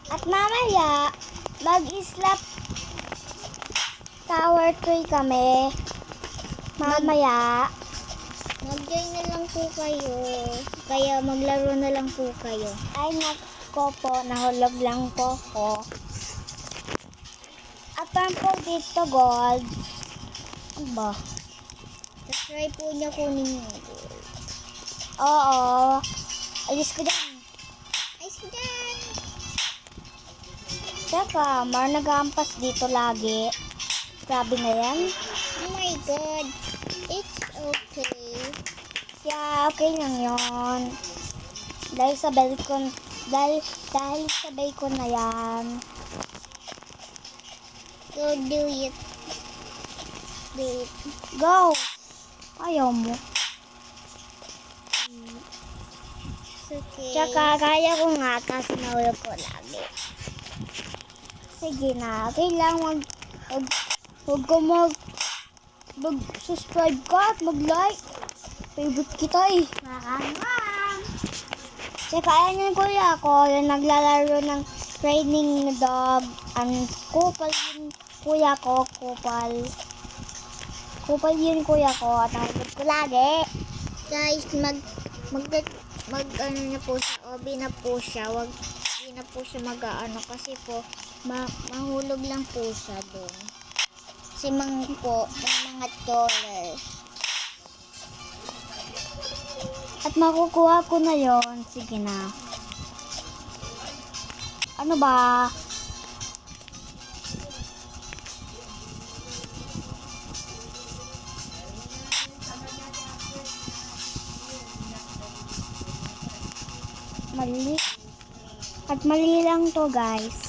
At mamaya, mag-slap tower 3 kami. Mamaya. Mag-join na lang po kayo. Kaya maglaro na lang po kayo. Ay, nako po. Nahulog lang po ko. At po dito, gold. Ano ba? Try po niya kunin yung gold. Oo. Alis ko dyan. Ayos ko dyan. Tsaka, nag-aampas dito lagi. Grabe na yan. Oh my god. It's okay. Yeah, okay lang yun. Dahil sa bacon, dahil sa bacon na yan. Go do it. Do it. Go! Ayaw mo. It's okay. Tsaka, kaya ko nga kasi nahulog ko lagi. Sige na, kailangan huwag ko mag-subscribe ka at mag-like. Favorite kita eh. Tsaka, ayan yung kuya ko, yung naglalaro ng training dog. Ang kupal yung kuya ko, kupal. Kupal yun kuya ko at nahulog ko lagi. Guys, ano na po siya, obi na po siya, hindi na po siya mag-aano kasi po, mahulog lang po siya doon. Kasi po, yung mga dollars. At makukuha ko na yon. Sige na. Ano ba? Mali. At mali lang to, guys.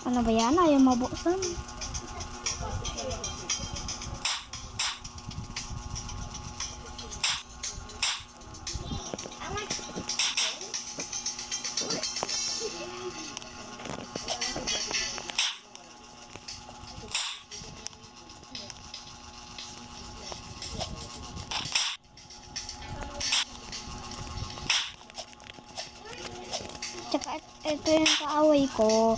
Ano ba yan? Ayaw mabuksan. Tsaka ito yung kaaway ko.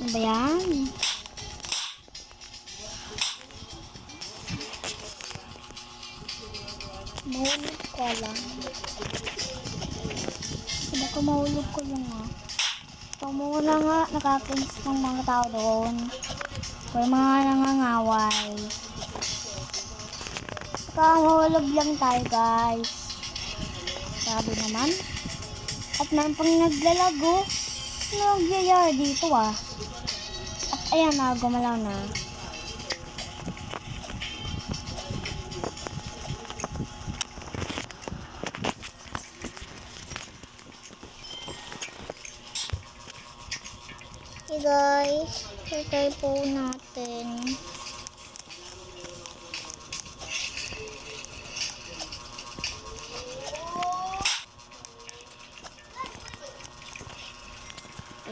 Ano ba yan? Mahulog ko lang. Baka mahulog ko lang ha. Pamula nga, nakakins ng mga tao doon. May mga nangangaway. Baka mahulog lang tayo guys. Sabi naman. At meron pang naglalago. Ano nagyayari dito ah. At ayan na, gumalaw na. Hey guys, try po natin.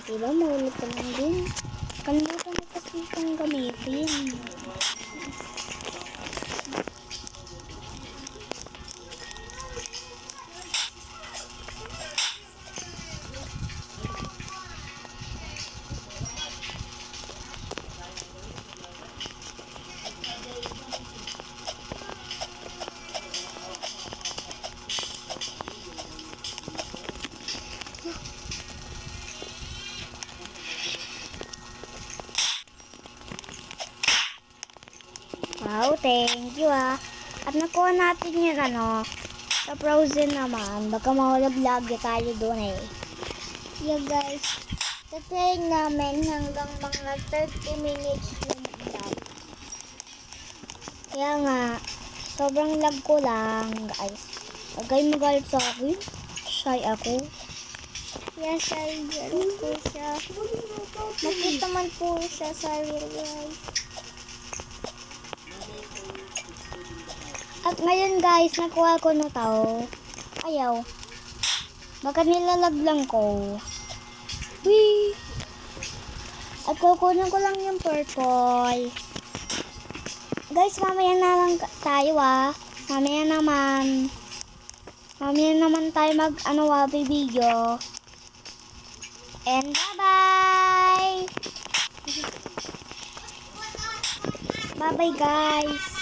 Diba, mahulog ka lang din. Kalimutan mo kasi itong gamitin. Wow, thank you ah. At nakuha natin yung sa frozen naman. Baka mahulog lagi tayo doon eh. Yeah guys, tatry namin hanggang mga 30 minutes yung daw. Kaya nga, sobrang lag ko lang guys. Huwag kayo magalit sa akin. Shy ako. Yeah, sorry girl po siya. Makita man po siya, sorry guys. At ngayon guys, nakuha ko na to. Ayaw. Baka nilalaglang ko. Whee! At kukunin ko lang yung purple. Guys, mamaya na lang tayo Mamaya naman tayo video. And bye-bye! Bye-bye guys!